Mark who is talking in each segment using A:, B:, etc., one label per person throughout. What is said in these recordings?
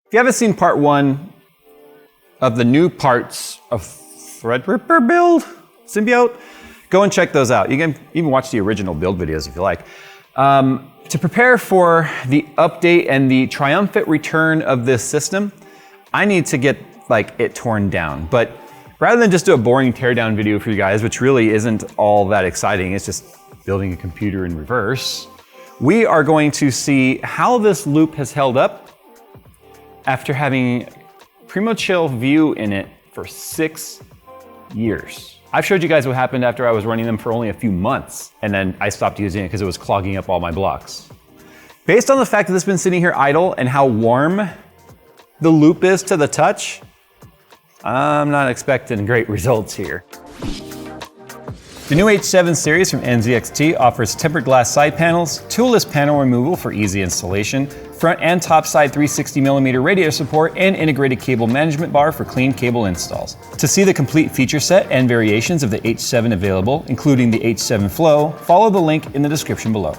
A: If you haven't seen part 1 of the new parts of Threadripper build, Symbiote, go and check those out. You can even watch the original build videos if you like. To prepare for the update and the triumphant return of this system, I need to get like it torn down. But rather than just do a boring teardown video for you guys, which really isn't all that exciting, it's just building a computer in reverse, we are going to see how this loop has held up after having Primo Chill View in it for 6 years. I've showed you guys what happened after I was running them for only a few months, and then I stopped using it because it was clogging up all my blocks. Based on the fact that it's been sitting here idle and how warm the loop is to the touch, I'm not expecting great results here. The new H7 series from NZXT offers tempered glass side panels, toolless panel removal for easy installation, front and top side 360mm radio support, and integrated cable management bar for clean cable installs. To see the complete feature set and variations of the H7 available, including the H7 Flow, follow the link in the description below.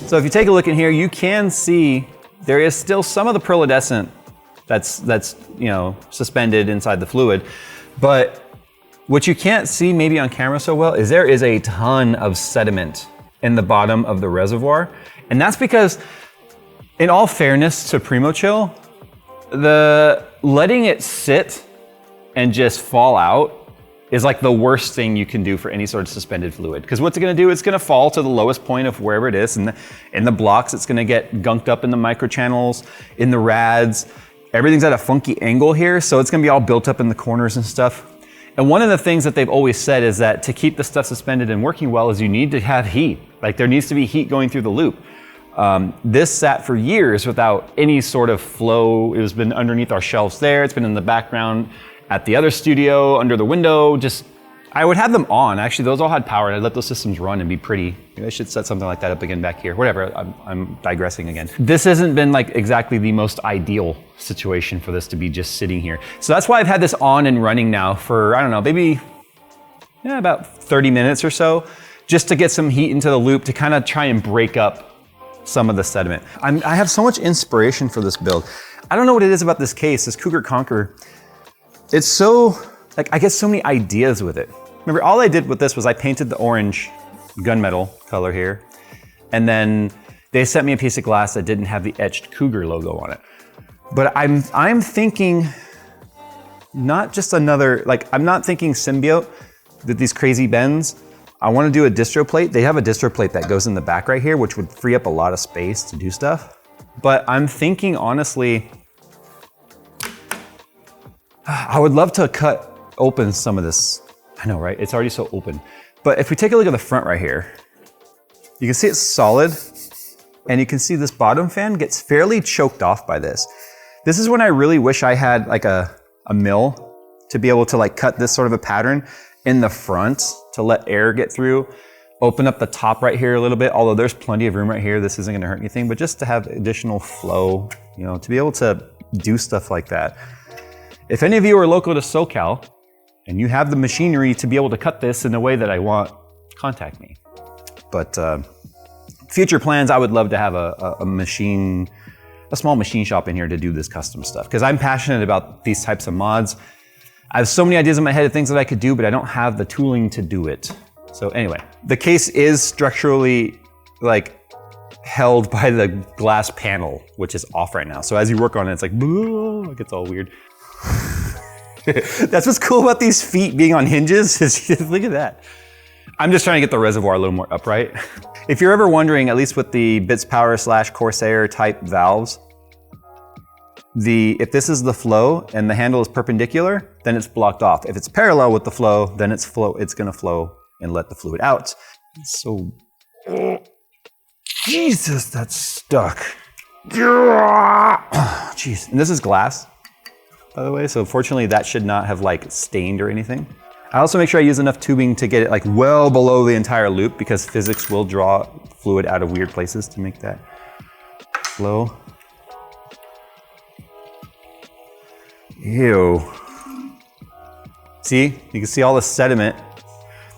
A: So if you take a look in here, you can see there is still some of the pearlescent that's suspended inside the fluid, but what you can't see maybe on camera so well is there is a ton of sediment in the bottom of the reservoir. And that's because, in all fairness to Primo Chill, the letting it sit and just fall out is like the worst thing you can do for any sort of suspended fluid. Because what's it gonna do? It's gonna fall to the lowest point of wherever it is. And in the blocks, it's gonna get gunked up in the microchannels, in the rads. Everything's at a funky angle here, so it's gonna be all built up in the corners and stuff. And one of the things that they've always said is that to keep the stuff suspended and working well is you need to have heat. Like there needs to be heat going through the loop. This sat for years without any sort of flow. It has been underneath our shelves there. It's been in the background at the other studio, under the window. Just, I would have them on. Actually, those all had power and I'd let those systems run and be pretty. Maybe I should set something like that up again back here. Whatever, I'm digressing again. This hasn't been like exactly the most ideal situation for this to be just sitting here. So that's why I've had this on and running now for, I don't know, maybe about 30 minutes or so, just to get some heat into the loop to kind of try and break up some of the sediment. I have so much inspiration for this build. I don't know what it is about this case, this Cougar Conquer. It's so, like, I get so many ideas with it. Remember, all I did with this was I painted the orange gunmetal color here, and then they sent me a piece of glass that didn't have the etched Cougar logo on it. But I'm thinking not just another, like, I'm not thinking Symbiote with these crazy bends. I want to do a distro plate. They have a distro plate that goes in the back right here, which would free up a lot of space to do stuff. But I'm thinking, honestly, I would love to cut open some of this. I know, right? It's already so open. But if we take a look at the front right here, you can see it's solid, and you can see this bottom fan gets fairly choked off by this. This is when I really wish I had like a mill to be able to like cut this sort of a pattern in the front to let air get through, open up the top right here a little bit, although there's plenty of room right here. This isn't gonna hurt anything, but just to have additional flow, you know, to be able to do stuff like that. If any of you are local to SoCal and you have the machinery to be able to cut this in the way that I want, contact me. But future plans, I would love to have a small machine shop in here to do this custom stuff, because I'm passionate about these types of mods. I have so many ideas in my head of things that I could do, but I don't have the tooling to do it. So anyway, the case is structurally like held by the glass panel, which is off right now. So as you work on it, it's like, it gets all weird. That's what's cool about these feet being on hinges, is look at that. I'm just trying to get the reservoir a little more upright. If you're ever wondering, at least with the Bits Power / Corsair type valves, if this is the flow and the handle is perpendicular, then it's blocked off. If it's parallel with the flow, then it's gonna flow and let the fluid out. So, Jesus, that's stuck. Jeez, and this is glass, by the way, so fortunately that should not have like stained or anything. I also make sure I use enough tubing to get it like well below the entire loop, because physics will draw fluid out of weird places to make that flow. Ew. See, you can see all the sediment.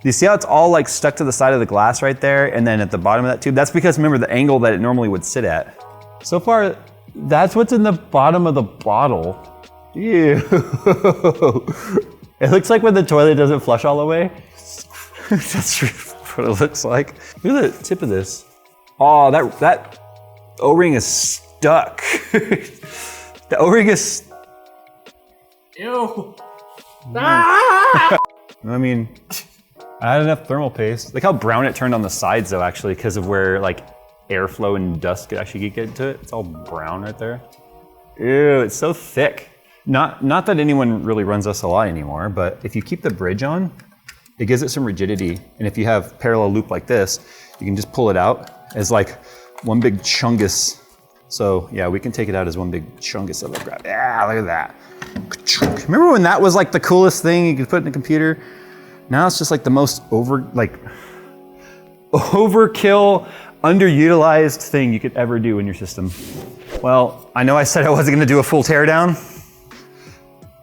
A: You see how it's all like stuck to the side of the glass right there, and then at the bottom of that tube? That's because, remember, the angle that it normally would sit at. So far, That's what's in the bottom of the bottle. Ew. It looks like when the toilet doesn't flush all the way. That's what it looks like. Look at the tip of this. Oh, that O-ring is stuck. The O-ring is...
B: Ew. Ah!
A: I mean, I had enough thermal paste. Look how brown it turned on the sides though, actually, because of where like airflow and dust could actually get into it. It's all brown right there. Ew, it's so thick. Not that anyone really runs SLI anymore, but if you keep the bridge on, it gives it some rigidity. And if you have parallel loop like this, you can just pull it out as like one big chungus. So yeah, we can take it out as one big chungus of a grab. Yeah, look at that. Remember when that was like the coolest thing you could put in a computer? Now it's just like the most overkill, underutilized thing you could ever do in your system. Well, I know I said I wasn't gonna do a full teardown,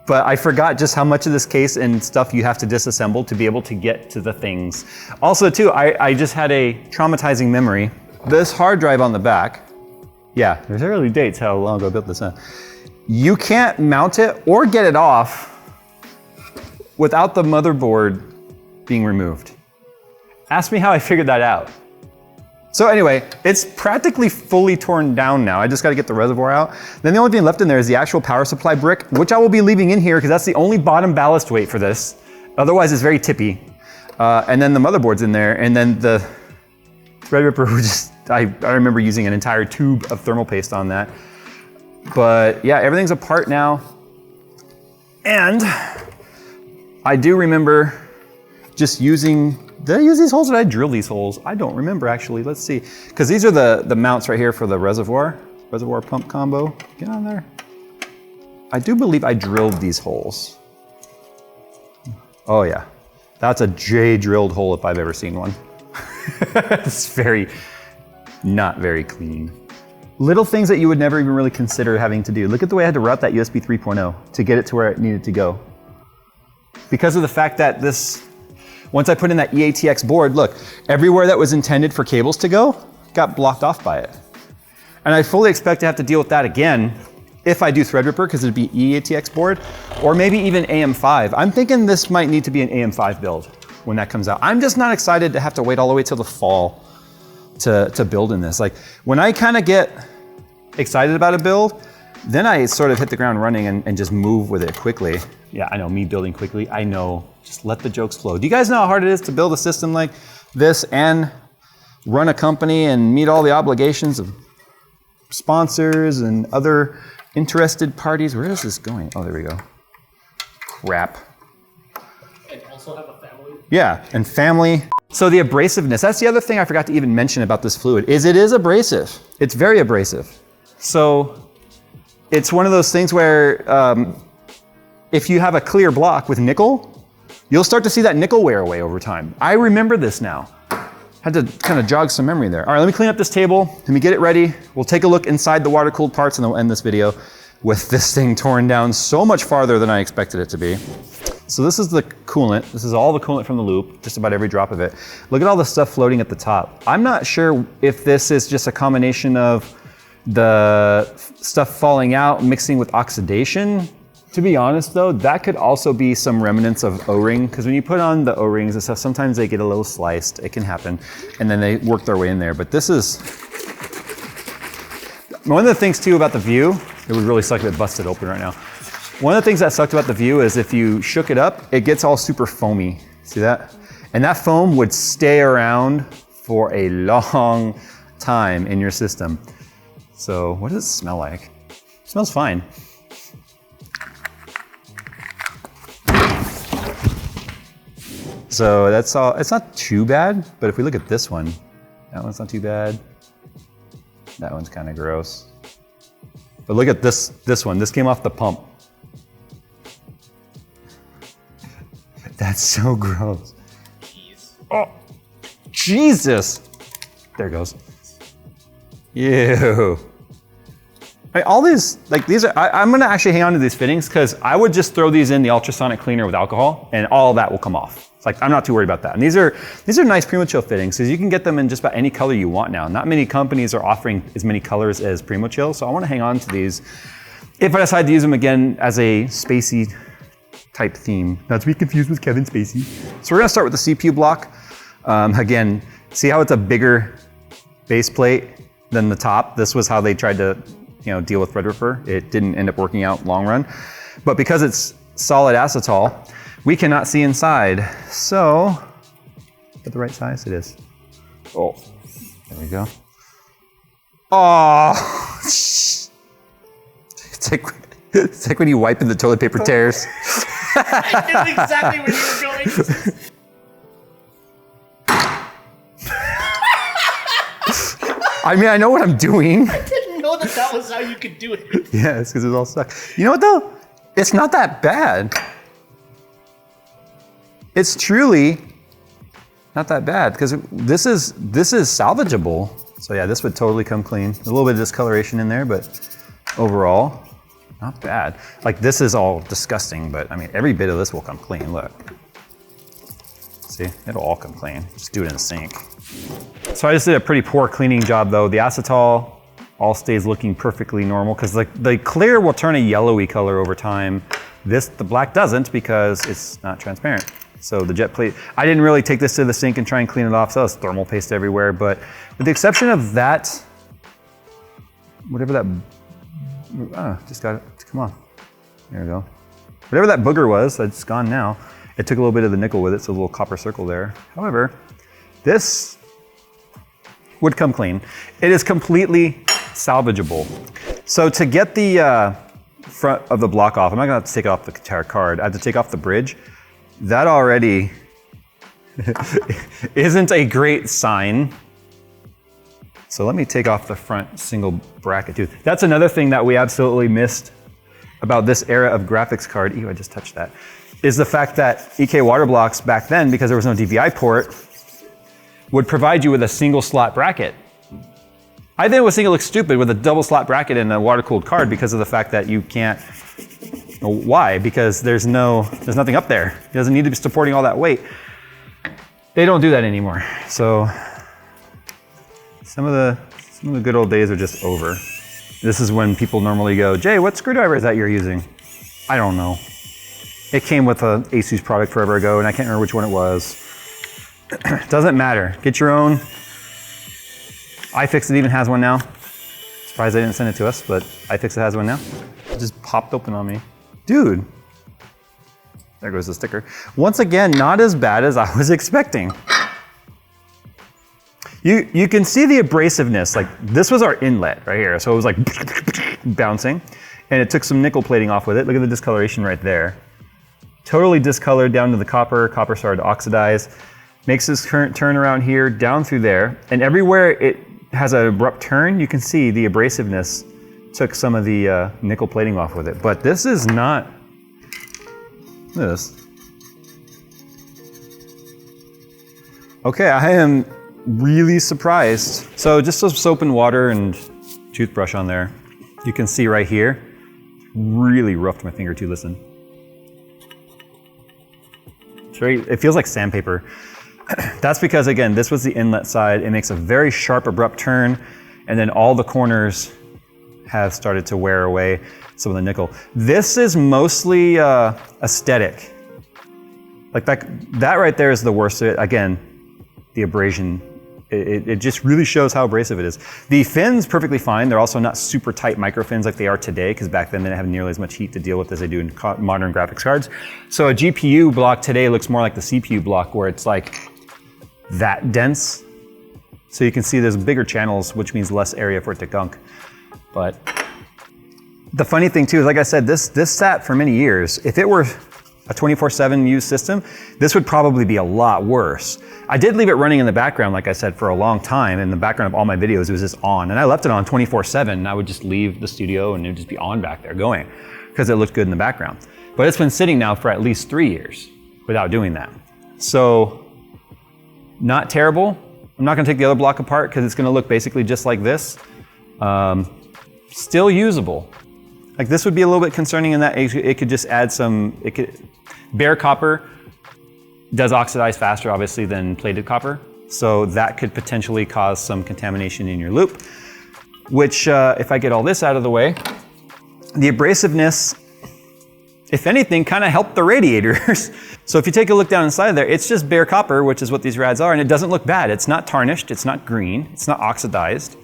A: but I forgot just how much of this case and stuff you have to disassemble to be able to get to the things. Also too, I just had a traumatizing memory. This hard drive on the back, yeah, there's early dates how long ago I built this. You can't mount it or get it off without the motherboard being removed. Ask me how I figured that out. So anyway, it's practically fully torn down now. I just gotta get the reservoir out. Then the only thing left in there is the actual power supply brick, which I will be leaving in here because that's the only bottom ballast weight for this. Otherwise it's very tippy. And then the motherboard's in there, and then the Threadripper, I remember using an entire tube of thermal paste on that. But yeah, everything's apart now. And I do remember just using, did I use these holes or did I drill these holes? I don't remember actually, let's see. Because these are the mounts right here for the reservoir pump combo. Get on there. I do believe I drilled these holes. Oh yeah, that's a J drilled hole if I've ever seen one. It's not very clean. Little things that you would never even really consider having to do. Look at the way I had to route that USB 3.0 to get it to where it needed to go. Because of the fact that once I put in that EATX board, look, everywhere that was intended for cables to go got blocked off by it. And I fully expect to have to deal with that again if I do Threadripper, because it'd be EATX board, or maybe even AM5. I'm thinking this might need to be an AM5 build when that comes out. I'm just not excited to have to wait all the way till the fall to build in this. Like when I kind of get excited about a build, then I sort of hit the ground running and just move with it quickly. Yeah, I know, me building quickly, I know, just let the jokes flow. Do you guys know how hard it is to build a system like this and run a company and meet all the obligations of sponsors and other interested parties? Where is this going? Oh, there we go. Crap.
B: And also have a family.
A: Yeah, and family. So the abrasiveness, that's the other thing I forgot to even mention about this fluid, is it is abrasive. It's very abrasive. So it's one of those things where if you have a clear block with nickel, you'll start to see that nickel wear away over time. I remember this now. Had to kind of jog some memory there. All right, let me clean up this table. Let me get it ready. We'll take a look inside the water-cooled parts and then we'll end this video with this thing torn down so much farther than I expected it to be. So this is the coolant. This is all the coolant from the loop, just about every drop of it. Look at all the stuff floating at the top. I'm not sure if this is just a combination of the stuff falling out mixing with oxidation. To be honest though, that could also be some remnants of O-ring, because when you put on the O-rings and stuff, sometimes they get a little sliced. It can happen, and then they work their way in there. But this is, one of the things too about the View, it would really suck if it busted open right now. One of the things that sucked about the View is if you shook it up, it gets all super foamy. See that? And that foam would stay around for a long time in your system. So what does it smell like? It smells fine. So that's all, it's not too bad, but if we look at this one, that one's not too bad. That one's kind of gross. But look at this one, this came off the pump. That's so gross.
B: Jeez.
A: Oh, Jesus. There it goes. Ew. all these, like these are, I'm gonna actually hang on to these fittings because I would just throw these in the ultrasonic cleaner with alcohol and all of that will come off. It's like, I'm not too worried about that. And these are nice Primo Chill fittings because you can get them in just about any color you want now. Not many companies are offering as many colors as Primo Chill, so I wanna hang on to these if I decide to use them again as a spacey type theme. Not to be confused with Kevin Spacey. So we're gonna start with the CPU block. Again, see how it's a bigger base plate than the top? This was how they tried to deal with Threadripper. It didn't end up working out long run. But because it's solid acetal, we cannot see inside. So, is that the right size? It is. Oh, there we go. Oh, it's like when you wipe and the toilet paper tears.
B: I knew exactly where you were going.
A: I mean, I know what I'm doing.
B: I didn't know that was how you could do it.
A: Yeah, it's because it's all stuck. You know what though? It's not that bad. It's truly not that bad because this is salvageable. So yeah, this would totally come clean. A little bit of discoloration in there, but overall, not bad. Like this is all disgusting, but I mean, every bit of this will come clean. Look. See, it'll all come clean. Just do it in the sink. So I just did a pretty poor cleaning job though. The acetal all stays looking perfectly normal because the clear will turn a yellowy color over time. The black doesn't because it's not transparent. So the jet plate, I didn't really take this to the sink and try and clean it off, so there's thermal paste everywhere, but with the exception of that, whatever that, just got it to come on. There we go. Whatever that booger was, it's gone now. It took a little bit of the nickel with it, so a little copper circle there. However, this would come clean. It is completely salvageable. So to get the front of the block off, I'm not gonna have to take off the entire card. I have to take off the bridge. That already isn't a great sign. So let me take off the front single bracket too. That's another thing that we absolutely missed about this era of graphics card. Ew, I just touched that. Is the fact that EK water blocks back then, because there was no DVI port, would provide you with a single slot bracket. I think it looks stupid with a double slot bracket in a water-cooled card because of the fact that you can't. Why? Because there's nothing up there. It doesn't need to be supporting all that weight. They don't do that anymore. So some of the good old days are just over. This is when people normally go, Jay, what screwdriver is that you're using? I don't know. It came with an Asus product forever ago, and I can't remember which one it was. Doesn't matter. Get your own. iFixit even has one now. Surprised they didn't send it to us, but iFixit has one now. It just popped open on me. Dude. There goes the sticker. Once again, not as bad as I was expecting. You can see the abrasiveness. Like this was our inlet right here. So it was like bouncing, and it took some nickel plating off with it. Look at the discoloration right there. Totally discolored down to the copper. Copper started to oxidize. Makes this current turn around here, down through there, and everywhere it has an abrupt turn, you can see the abrasiveness took some of the nickel plating off with it. But this is not, look at this. Okay, I am really surprised. So just some soap and water and toothbrush on there. You can see right here, really roughed my finger too, listen. It feels like sandpaper. That's because, again, this was the inlet side. It makes a very sharp, abrupt turn, and then all the corners have started to wear away some of the nickel. This is mostly aesthetic. Like that right there is the worst of it. Again, the abrasion. It just really shows how abrasive it is. The fins, perfectly fine. They're also not super tight micro fins like they are today, because back then they didn't have nearly as much heat to deal with as they do in modern graphics cards. So a GPU block today looks more like the CPU block, where it's like that dense. So you can see there's bigger channels, which means less area for it to gunk. But the funny thing too is, like I said, this sat for many years. If it were a 24/7 used system, this would probably be a lot worse. I did leave it running in the background, like I said, for a long time. In the background of all my videos, it was just on. And I left it on 24/7. I would just leave the studio and it would just be on back there going, because it looked good in the background. But it's been sitting now for at least 3 years without doing that. So, not terrible. I'm not gonna take the other block apart because it's gonna look basically just like this. still usable. Like this would be a little bit concerning in that it could just add some, bare copper does oxidize faster obviously than plated copper. So that could potentially cause some contamination in your loop, which if I get all this out of the way, the abrasiveness, if anything, kind of helped the radiators. So if you take a look down inside there, it's just bare copper, which is what these rads are, and it doesn't look bad. It's not tarnished, it's not green, it's not oxidized.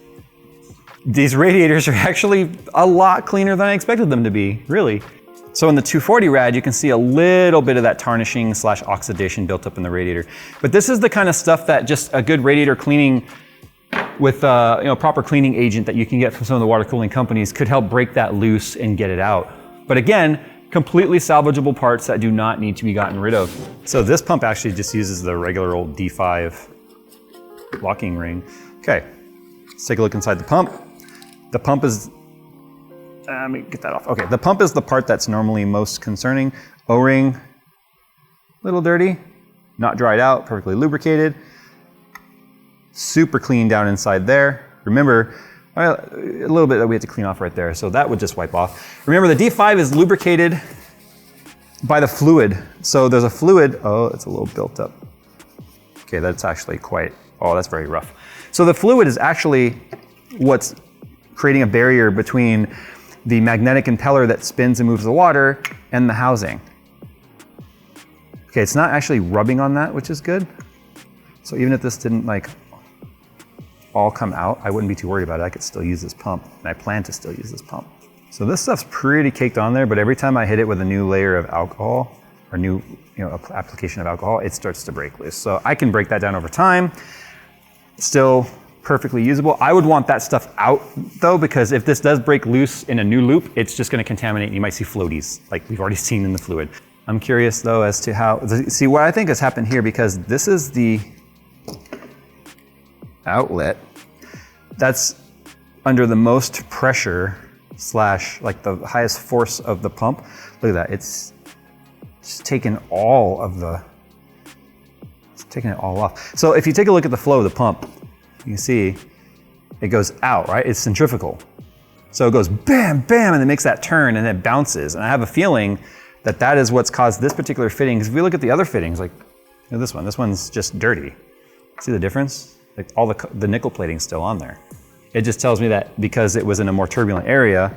A: These radiators are actually a lot cleaner than I expected them to be, really. So in the 240 rad, you can see a little bit of that tarnishing / oxidation built up in the radiator. But this is the kind of stuff that just a good radiator cleaning with proper cleaning agent that you can get from some of the water cooling companies could help break that loose and get it out. But again, completely salvageable parts that do not need to be gotten rid of. So this pump actually just uses the regular old D5 locking ring. Okay, let's take a look inside the pump. The pump is, let me get that off. Okay, the pump is the part that's normally most concerning. O-ring, a little dirty, not dried out, perfectly lubricated. Super clean down inside there. Remember, a little bit that we had to clean off right there, so that would just wipe off. Remember, the D5 is lubricated by the fluid. So there's a fluid, oh, it's a little built up. Okay, that's actually quite, oh, that's very rough. So the fluid is actually what's creating a barrier between the magnetic impeller that spins and moves the water and the housing. Okay, it's not actually rubbing on that, which is good. So even if this didn't like all come out, I wouldn't be too worried about it. I could still use this pump, and I plan to still use this pump. So this stuff's pretty caked on there, but every time I hit it with a new layer of alcohol, or new application of alcohol, it starts to break loose. So I can break that down over time. Still perfectly usable. I would want that stuff out though, because if this does break loose in a new loop, it's just gonna contaminate. You might see floaties, like we've already seen in the fluid. I'm curious though as to how, see what I think has happened here, because this is the outlet that's under the most pressure / like the highest force of the pump. Look at that, it's just taken all of the, it's taking it all off. So if you take a look at the flow of the pump, you can see it goes out, right? It's centrifugal. So it goes bam, bam, and it makes that turn and it bounces. And I have a feeling that that is what's caused this particular fitting. Because if we look at the other fittings, like this one's just dirty. See the difference? Like all the nickel plating's still on there. It just tells me that because it was in a more turbulent area,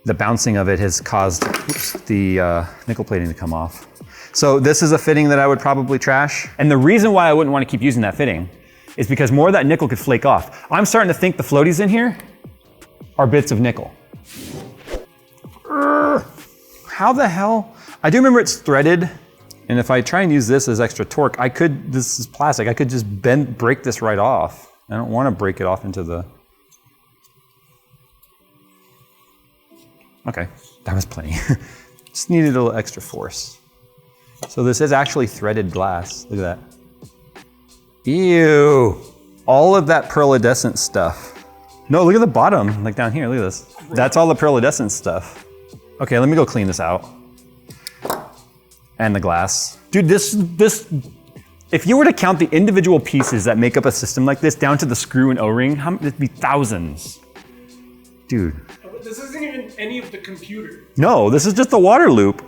A: the bouncing of it has caused the nickel plating to come off. So this is a fitting that I would probably trash. And the reason why I wouldn't want to keep using that fitting is because more of that nickel could flake off. I'm starting to think the floaties in here are bits of nickel. How the hell? I do remember it's threaded, and if I try and use this as extra torque, this is plastic, I could just break this right off. I don't want to break it off into the... Okay, that was plenty. Just needed a little extra force. So this is actually threaded glass, look at that. Ew, all of that pearlescent stuff. No, look at the bottom, like down here, look at this. That's all the pearlescent stuff. Okay, let me go clean this out. And the glass. Dude, this, if you were to count the individual pieces that make up a system like this down to the screw and O-ring, it'd be thousands. Dude.
B: This isn't even any of the computer.
A: No, this is just the water loop.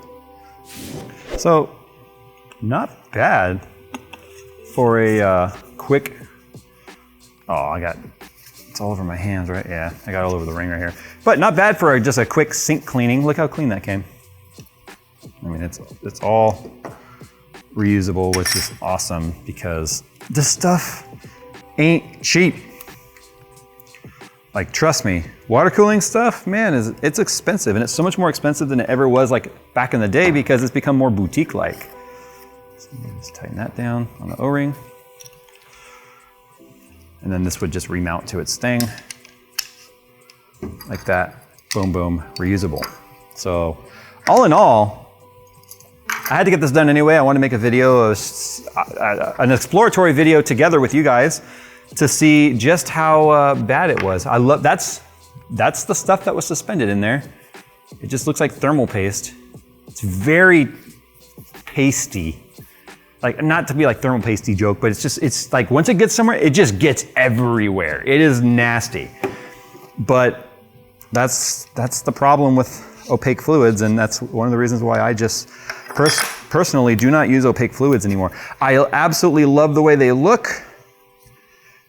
A: So, not bad for a quick, it's all over my hands, right? Yeah, I got all over the ring right here. But not bad for just a quick sink cleaning. Look how clean that came. I mean, it's all reusable, which is awesome because this stuff ain't cheap. Like, trust me, water cooling stuff, man, it's expensive, and it's so much more expensive than it ever was like back in the day because it's become more boutique-like. So just tighten that down on the O-ring. And then this would just remount to its thing. Like that, boom, boom, reusable. So all in all, I had to get this done anyway. I wanted to make a video, an exploratory video together with you guys to see just how bad it was. I love, that's the stuff that was suspended in there. It just looks like thermal paste. It's very pasty. Like, not to be like thermal pasty joke, but it's like once it gets somewhere, it just gets everywhere. It is nasty. But That's the problem with opaque fluids, and that's one of the reasons why I just personally do not use opaque fluids anymore. I absolutely love the way they look.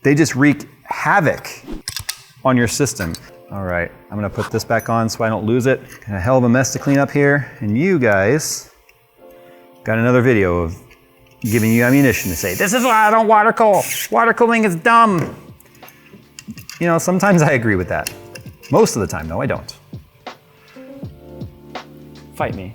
A: They just wreak havoc on your system. All right, I'm gonna put this back on so I don't lose it. Got a hell of a mess to clean up here, and you guys got another video of giving you ammunition to say, this is why I don't water cool. Water cooling is dumb. You know, sometimes I agree with that. Most of the time, no, I don't. Fight me.